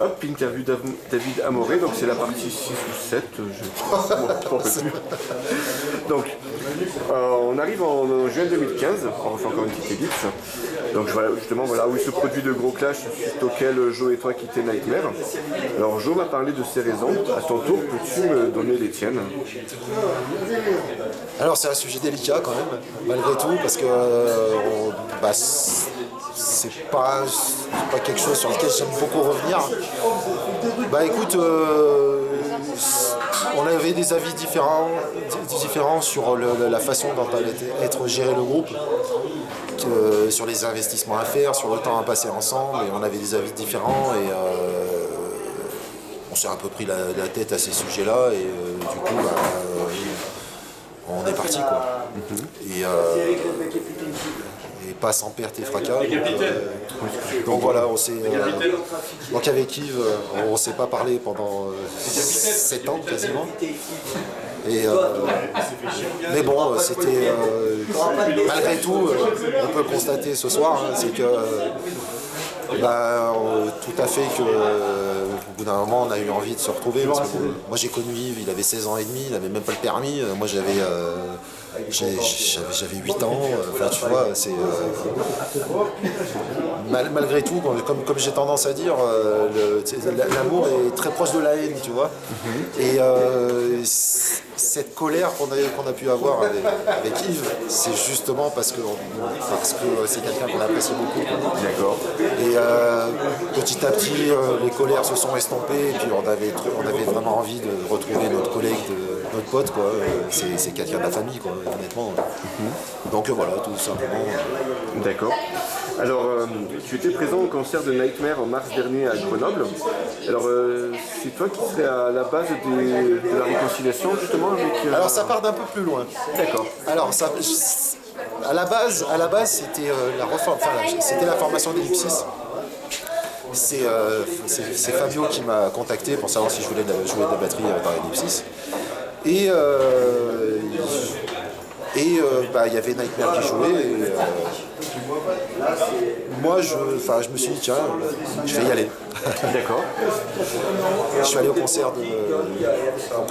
Hop, interview David Amoré, donc c'est la partie 6 ou 7, je m'en peux plus. Donc, on arrive en juin 2015, on refait encore une petite ellipse. Donc voilà, justement, voilà où il se produit de gros clashs suite auxquels Joe et toi quittez Nightmare. Alors Joe m'a parlé de ses raisons, à ton tour, peux-tu me donner les tiennes? Alors c'est un sujet délicat quand même, malgré tout, parce que c'est pas quelque chose sur lequel j'aime beaucoup revenir. Bah écoute, on avait des avis différents sur la façon dont allait être géré le groupe, sur les investissements à faire, sur le temps à passer ensemble, et on avait des avis différents, et on s'est un peu pris la tête à ces sujets-là, et du coup, on est parti quoi. Et pas sans perte et fracas. Donc voilà, on s'est. Donc avec Yves, on ne s'est pas parlé pendant 7 ans quasiment. Et, mais bon, c'était. Malgré tout, on peut constater ce soir, hein, c'est que. Tout à fait que au bout d'un moment on a eu envie de se retrouver parce que moi j'ai connu Yves, il avait 16 ans et demi, il n'avait même pas le permis, moi j'avais 8 ans, enfin tu vois, c'est malgré tout, comme j'ai tendance à dire, l'amour est très proche de la haine, tu vois. Et cette colère qu'on a pu avoir avec Yves, c'est justement parce que c'est quelqu'un qu'on apprécie beaucoup. D'accord. Et petit à petit, les colères se sont estompées et puis on avait vraiment envie de retrouver notre collègue, notre pote, quoi. C'est quelqu'un de la famille, quoi, honnêtement. Donc voilà, tout simplement. D'accord. Alors, tu étais présent au concert de Nightmare en mars dernier à Grenoble. Alors, c'est toi qui serais à la base de la réconciliation, justement, avec... Alors, ça part d'un peu plus loin. D'accord. Alors, à la base, c'était c'était la formation d'Ellipsis. C'est Fabio qui m'a contacté pour savoir si je voulais jouer de la batterie dans Ellipsis. Et il y avait Nightmare qui jouait. Et, moi, je me suis dit, tiens, je vais y aller. D'accord. Je suis allé au concert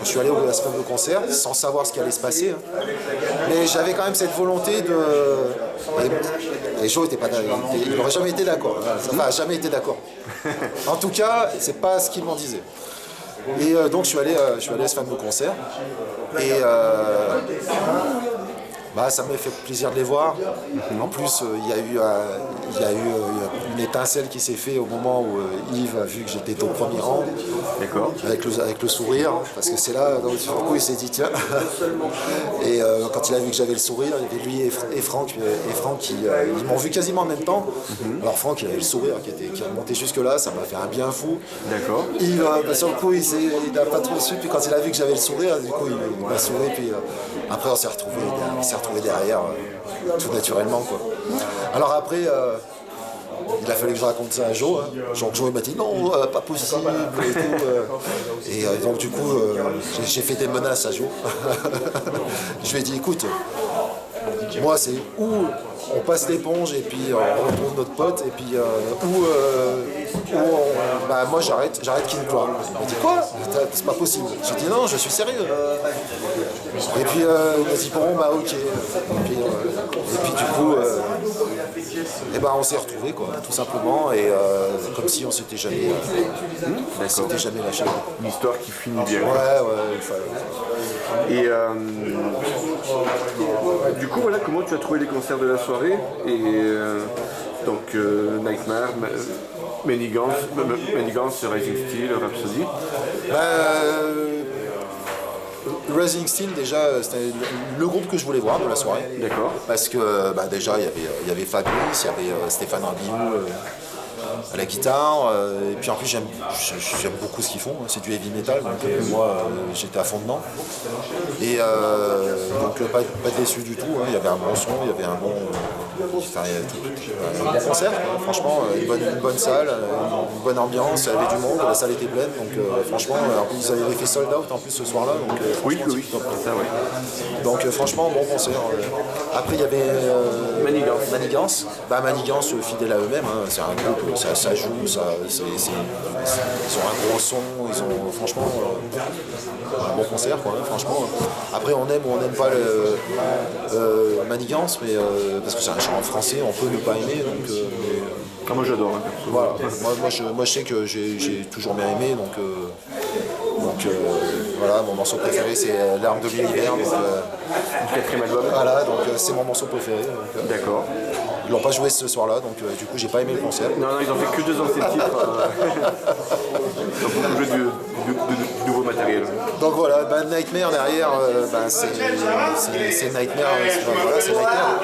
je suis allé à ce fameux concert sans savoir ce qui allait se passer. Hein. Mais j'avais quand même cette volonté de. Et Joe était pas d'accord. Il n'aurait jamais été d'accord. Enfin, jamais été d'accord. En tout cas, c'est pas ce qu'il m'en disait. Et donc je suis allé à ce fameux concert. Et ça m'a fait plaisir de les voir. En plus, il y a eu une étincelle qui s'est faite au moment où Yves a vu que j'étais au premier rang. D'accord. Avec le sourire, parce que c'est là, donc, du coup, il s'est dit tiens. Et quand il a vu que j'avais le sourire, il y avait lui et Franck, ils m'ont vu quasiment en même temps. Alors Franck, il avait le sourire qui remontait jusque-là, ça m'a fait un bien fou. D'accord. Yves, sur le coup, il n'a pas trop su, puis quand il a vu que j'avais le sourire, du coup, il m'a souri, puis après, on s'est retrouvés derrière, tout naturellement, quoi. Alors après, il a fallu que je raconte ça à Joe. Hein. Joe m'a dit non, pas possible et tout. Et donc du coup, j'ai fait des menaces à Joe. Je lui ai dit écoute, moi c'est où on passe l'éponge et puis on retrouve notre pote et puis moi j'arrête King Claw. Il m'a dit quoi? C'est pas possible. J'ai dit non, je suis sérieux. Et puis il m'a dit bon ok. Et puis du coup on s'est retrouvés quoi, tout simplement et comme si on s'était jamais lâché. Une histoire qui finit bien. Ouais. Et du coup voilà comment tu as trouvé les concerts de la soirée et donc Nightmare, Manigance, Rising Steel, Rhapsody. Rising Steel déjà c'était le groupe que je voulais voir de la soirée. D'accord. Parce que déjà il y avait Fabrice, il y avait Stéphane Ardillou à la guitare et puis en plus j'aime beaucoup ce qu'ils font, c'est du heavy metal donc moi j'étais à fond dedans et donc pas déçu du tout, hein. Il y avait un bon son, il y avait un bon concert, franchement une bonne salle, une bonne ambiance, il y avait du monde, la salle était pleine donc franchement ils avaient fait sold out en plus ce soir là donc oui, ça ouais. Donc franchement bon concert. Après il y avait Manigance, fidèle à eux-mêmes, hein. C'est un ça joue, ils ont un gros son, ils ont franchement un bon concert quoi, hein, franchement. Après on aime ou on n'aime pas Manigance, mais parce que c'est un chant en français, on peut ne pas aimer. Donc, moi j'adore. Hein, voilà. Moi je sais que j'ai toujours bien aimé, donc voilà, mon morceau préféré c'est L'arme de l'univers. Le 4e album. Voilà, donc c'est mon morceau préféré. D'accord. Ils l'ont pas joué ce soir-là, donc du coup j'ai pas aimé le concert. Non, ils ont fait que 2 anciens titres. Ils ont beaucoup joué du nouveau matériel. Donc voilà, Nightmare derrière, c'est Nightmare, voilà, c'est Nightmare.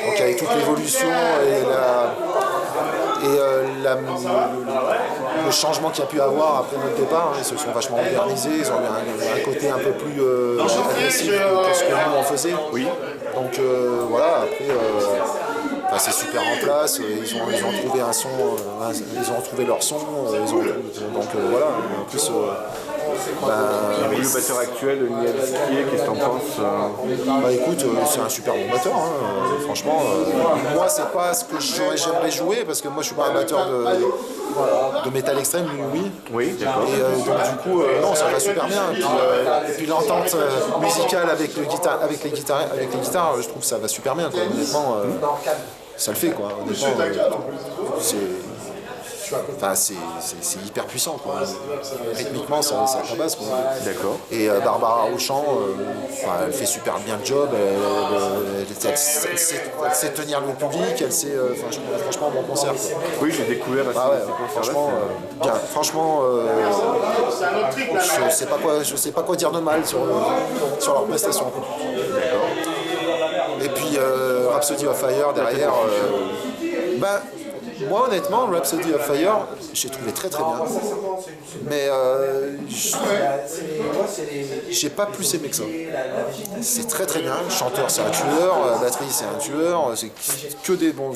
Donc avec toute l'évolution le changement qu'il y a pu avoir après notre départ, hein, ils se sont vachement modernisés, ils ont eu un côté un peu plus agressif que ce que nous on faisait. Oui. Donc voilà, après c'est super en place, ils ont trouvé un son, ils ont trouvé leur son, donc voilà, en plus le batteur actuel, Niel Skier, qu'est-ce que t'en penses Bah écoute, c'est un super bon batteur, hein. Franchement, moi c'est pas ce que j'aimerais jouer, parce que moi je suis pas un batteur de métal extrême, lui oui. Oui, d'accord. Et donc du coup, non, ça va super bien. Et puis l'entente musicale avec les guitares, je trouve que ça va super bien, quoi. Honnêtement, ça le fait quoi. Honnêtement, c'est hyper puissant quoi. Rythmiquement ça tabasse quoi. D'accord. Et Barbara au chant, elle fait super bien le job, elle sait tenir le public, elle sait franchement bon concert quoi. Oui, j'ai découvert ces franchement bien. Franchement je sais pas quoi dire de mal sur leur prestation. Et puis Rhapsody of Fire derrière, moi honnêtement Rhapsody of Fire j'ai trouvé très très bien, mais j'ai pas plus aimé que ça. C'est très très bien, le chanteur c'est un tueur, la batterie c'est un tueur, c'est que des bons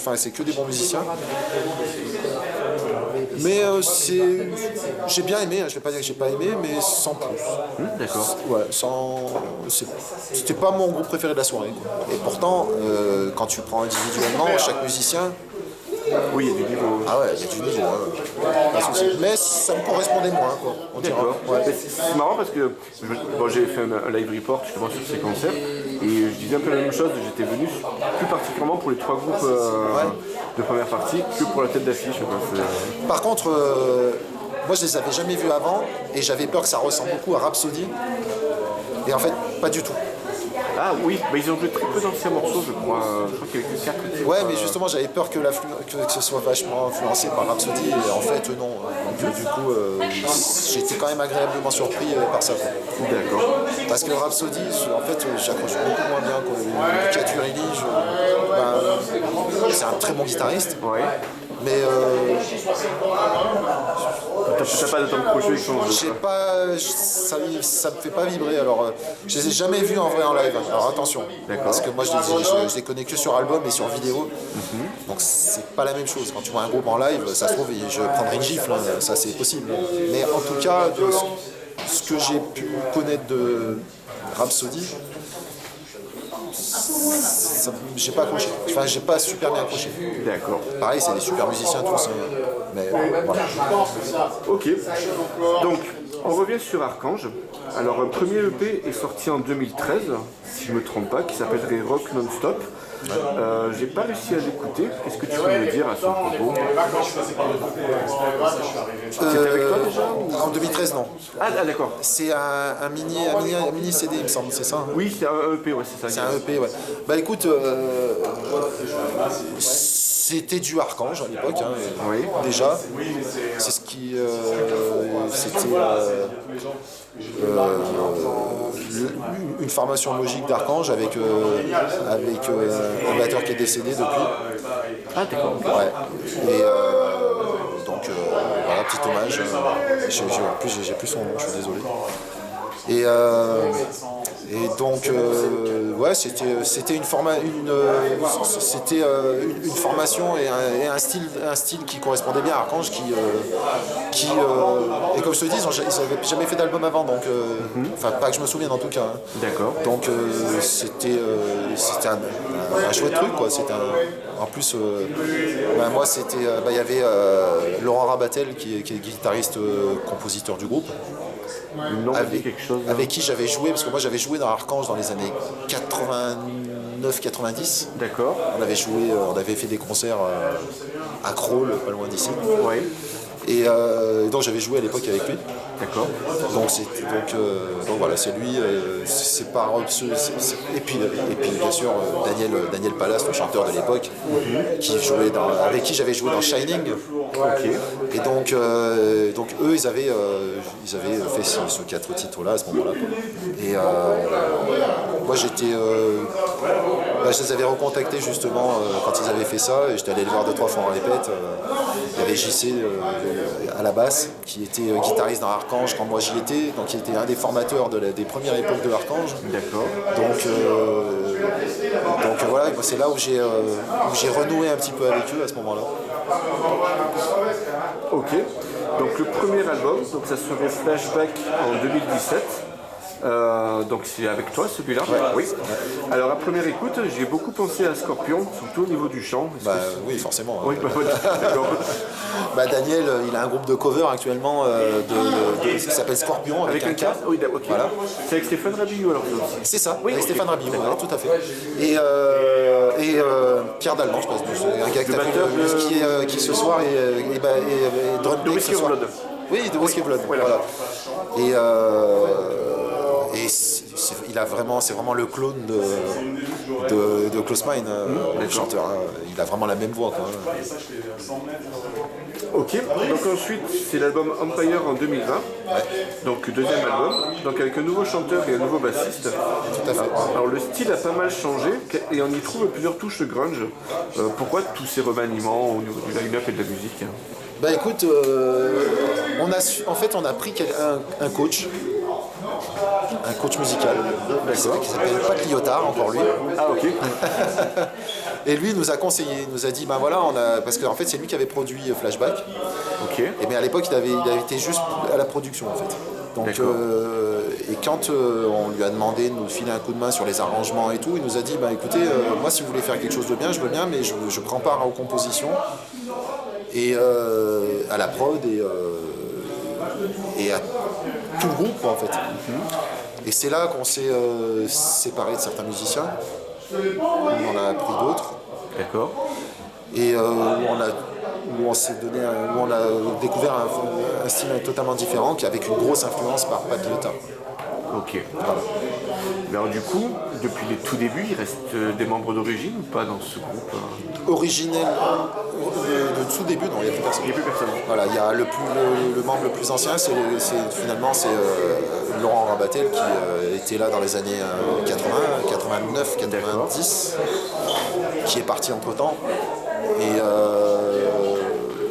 musiciens. Mais j'ai bien aimé, je vais pas dire que j'ai pas aimé, mais sans plus. D'accord. Ouais, c'était pas mon groupe préféré de la soirée, quoi. Et pourtant, quand tu prends individuellement chaque musicien, oui, il y a du niveau. Ah ouais, il y a du niveau, pas de souci. Mais ça me correspondait moins, quoi. On dira. Ouais. C'est marrant parce que j'ai fait un live report justement sur ces concerts et je disais un peu la même chose. J'étais venu plus particulièrement pour les 3 groupes de première partie que pour la tête d'affiche. Par contre, moi je les avais jamais vus avant et j'avais peur que ça ressemble beaucoup à Rhapsody. Et en fait, pas du tout. Ah oui, ils ont joué très peu d'anciens morceaux, je crois. Je crois qu'il y avait que 4 titres. Ouais, mais justement, j'avais peur que ce soit vachement influencé par Rhapsody, et en fait, non. Donc, du coup, j'étais quand même agréablement surpris par ça. D'accord. Parce que Rhapsody, en fait, j'accroche beaucoup moins bien que Katurili. C'est un très bon guitariste. Ouais. Mais t'as pas de temps de projet avec son jeu. j'ai pas, ça me fait pas vibrer. Alors, je les ai jamais vus en vrai en live. Alors attention, parce que moi je les connais que sur album et sur vidéo. Donc c'est pas la même chose. Quand tu vois un groupe en live, ça se trouve, je prendrai une gifle, hein, ça c'est possible. Mais en tout cas, de ce que j'ai pu connaître de Rhapsody, j'ai pas accroché. Enfin, j'ai pas super bien accroché. D'accord. Pareil, c'est des super musiciens tous. Mais voilà. Ok. Donc, on revient sur Archange. Alors, un premier EP est sorti en 2013, si je me trompe pas, qui s'appellerait Rock Non-Stop. J'ai pas réussi à l'écouter. Qu'est-ce que tu peux me dire à son propos? C'était avec toi déjà En 2013, non. Ah d'accord. C'est un mini CD, il me semble, c'est ça hein? Oui, c'est un EP, ouais, c'est ça. C'est un EP, ouais. Bah écoute, c'était du Archange à l'époque, hein, oui. Déjà. C'est ce qui. C'était une formation logique d'Archange avec un batteur qui est décédé depuis. Ah d'accord. Ouais. Et donc voilà, petit hommage. En plus j'ai plus son nom, je suis désolé. Et donc, ouais, c'était une formation et un style qui correspondait bien à Archange, et comme je te dis, ils n'avaient jamais fait d'album avant, donc, enfin, pas que je me souvienne en tout cas. Hein. D'accord. Donc, c'était un chouette truc, quoi. En plus, moi, il y avait Laurent Rabatel qui est guitariste, compositeur du groupe. Non, quelque chose. Avec qui j'avais joué, parce que moi j'avais joué dans Archange dans les années 89-90. D'accord. On avait fait des concerts à Crolles, pas loin d'ici. Ouais. Et donc j'avais joué à l'époque avec lui. D'accord. Donc voilà, c'est lui, c'est par et puis bien sûr Daniel Palas, le chanteur de l'époque, avec qui j'avais joué dans Shining. Ok. Et donc eux ils avaient fait ce 4 titres-là à ce moment-là. Et moi je les avais recontactés justement quand ils avaient fait ça, et j'étais allé les voir 2-3 fois en répète. Il y avait JC à la basse qui était guitariste dans Archange quand moi j'y étais, donc il était un des formateurs des premières époques de Archange. D'accord. Donc voilà, c'est là où j'ai renoué un petit peu avec eux à ce moment-là. Ok. Donc le premier album, donc ça serait Flashback en 2017. Donc c'est avec toi celui-là. Ouais. Oui. Alors à première écoute, j'ai beaucoup pensé à Scorpion, surtout au niveau du chant. Oui, forcément. Oui, d'accord. Daniel, il a un groupe de cover actuellement qui s'appelle Scorpion avec un K. Oui, ok. Voilà. C'est avec Stéphane Rabillou alors ça aussi. C'est ça, oui, avec okay. Stéphane Rabillou, ouais, tout à fait. Et Pierre Dallemand, je pense, un gars qui ce soir est drum de Whiskey Blood. Oui, de Whiskey Blood. Voilà. Et c'est vraiment le clone de Close Mine, le chanteur. Hein. Il a vraiment la même voix. Quoi. Ok, donc ensuite c'est l'album Empire en 2020, ouais. Donc deuxième album, donc avec un nouveau chanteur et un nouveau bassiste. Tout à fait. Alors le style a pas mal changé et on y trouve plusieurs touches grunge. Pourquoi tous ces remaniements au niveau du line-up et de la musique? Bah écoute, on a pris un coach musical qui s'appelle Pat Lyotard, encore lui. Ah ok. Et lui nous a conseillé, il nous a dit parce qu'en fait c'est lui qui avait produit Flashback. Ok. Et mais à l'époque il avait été juste à la production en fait. Donc et quand on lui a demandé de nous filer un coup de main sur les arrangements et tout, il nous a dit écoutez, moi si vous voulez faire quelque chose de bien, je veux bien, mais je prends part aux compositions et à la prod et à tout le groupe en fait. Et c'est là qu'on s'est séparé de certains musiciens. On en a pris d'autres. D'accord. Et où on a découvert un style totalement différent, avec une grosse influence par Pat Lyotard. Ok. Voilà. Alors du coup, depuis les tout débuts, il reste des membres d'origine ou pas dans ce groupe Originel de tout début, non, il n'y a plus personne. Il n'y a plus personne. Voilà, il y a le membre le plus ancien, c'est Laurent Rabatel qui était là dans les années 80, 89, 90, qui est parti entre temps.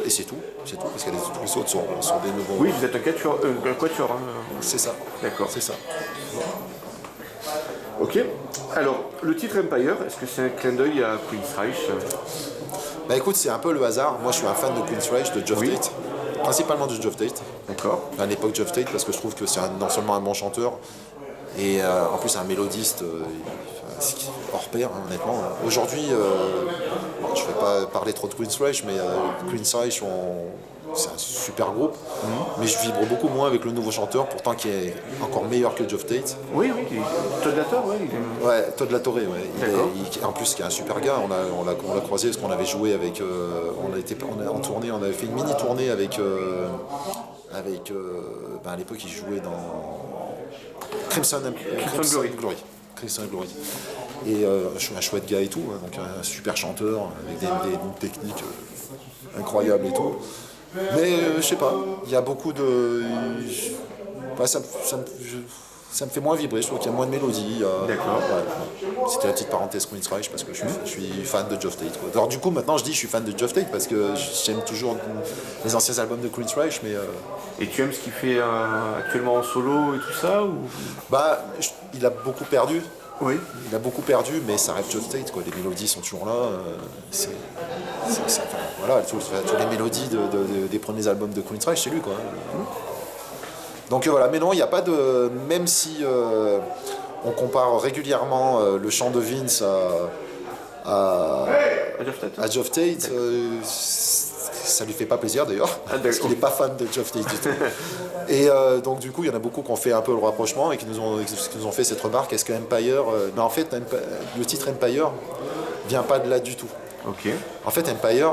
Et c'est tout, parce que tous les autres sont des nouveaux. Oui, vous êtes un quatuor. Hein. C'est ça. D'accord. C'est ça. Ok. Alors, le titre Empire, est-ce que c'est un clin d'œil à Queen's Reich? Écoute, c'est un peu le hasard. Moi, je suis un fan de Queen's Reich, de Geoff Tate. Principalement de Geoff Tate. D'accord. À l'époque, Geoff Tate, parce que je trouve que c'est non seulement un bon chanteur, et en plus un mélodiste hors pair, hein, honnêtement. Aujourd'hui, je ne vais pas parler trop de Queen's Reich, mais Queen's Reich, c'est un super groupe, mais je vibre beaucoup moins avec le nouveau chanteur, pourtant qui est encore meilleur que Geoff Tate. Oui, Todd Latore, oui. Ouais, Todd Latore, ouais. En plus, qui est un super gars, on l'a croisé parce qu'on avait joué avec. En tournée, on avait fait une mini tournée avec. À l'époque, il jouait dans Crimson Glory. Crimson Glory. Et un chouette gars et tout, hein, donc un super chanteur avec des techniques incroyables et tout. Mais je sais pas, il y a beaucoup de. ça me fait moins vibrer, je trouve qu'il y a moins de mélodie. D'accord. Ouais. C'était la petite parenthèse Queensryche parce que je suis fan de Geoff Tate, quoi. Alors du coup maintenant je dis je suis fan de Geoff Tate parce que j'aime toujours les anciens albums de Queensryche, mais Et tu aimes ce qu'il fait actuellement en solo et tout ça ou... il a beaucoup perdu. Oui. Il a beaucoup perdu, mais ça reste Geoff Tate, quoi. Les mélodies sont toujours là. Voilà, toutes les mélodies des premiers albums de Queensryche, c'est lui, quoi. Donc voilà, mais non, il n'y a pas de... Même si on compare régulièrement le chant de Vince à Geoff Tate, ça lui fait pas plaisir d'ailleurs, parce qu'il n'est pas fan de Geoff Tate du tout. Et donc du coup, il y en a beaucoup qui ont fait un peu le rapprochement et qui nous ont fait cette remarque, est-ce que Empire... mais en fait, le titre Empire vient pas de là du tout. Ok. En fait, Empire...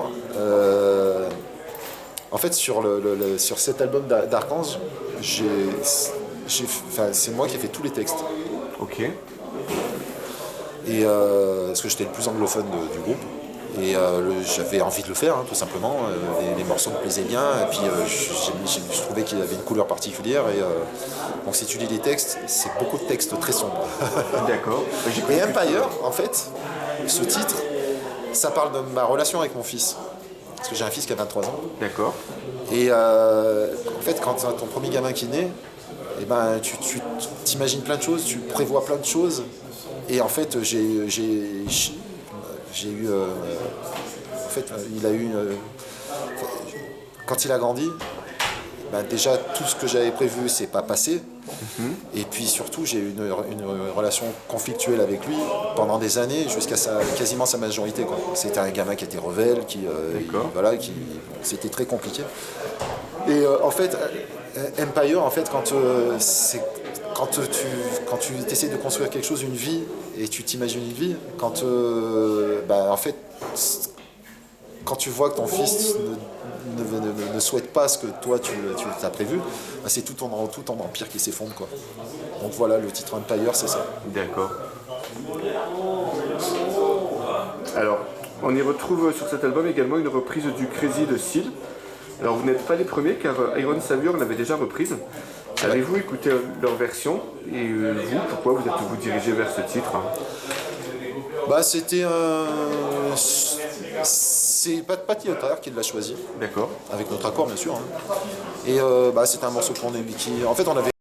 En fait, sur cet album d'Archange, c'est moi qui ai fait tous les textes. Ok. Et parce que j'étais le plus anglophone du groupe. Et j'avais envie de le faire, hein, tout simplement. Les morceaux me plaisaient bien. Et puis je trouvais qu'il avait une couleur particulière. Et donc si tu lis les textes, c'est beaucoup de textes très sombres. D'accord. Et Empire, en fait, ce titre, ça parle de ma relation avec mon fils. Parce que j'ai un fils qui a 23 ans. D'accord. Et en fait, quand tu as ton premier gamin qui naît, eh ben, tu t'imagines plein de choses, tu prévois plein de choses. Et en fait, j'ai eu... en fait, il a eu... quand il a grandi, ben déjà, tout ce que j'avais prévu, c'est pas passé. Et puis surtout, j'ai eu une relation conflictuelle avec lui pendant des années, jusqu'à quasiment sa majorité, quoi. C'était un gamin qui était rebelle, c'était très compliqué. Et en fait, Empire, en fait, quand tu essaies de construire quelque chose, une vie, et tu t'imagines une vie, en fait, quand tu vois que ton fils ne souhaite pas ce que toi tu as prévu, bah c'est tout ton empire qui s'effondre, quoi. Donc voilà, le titre Empire, c'est ça. D'accord. Alors, on y retrouve sur cet album également une reprise du Crazy de Seal. Alors vous n'êtes pas les premiers car Iron Savior l'avait déjà reprise. Avez-vous écouté leur version et vous, pourquoi vous êtes-vous dirigé vers ce titre? Bah c'était c'est Pat Yotar qui l'a choisi. D'accord. Avec notre accord bien sûr. Hein. Et c'était un morceau qu'on aimait qui. En fait on avait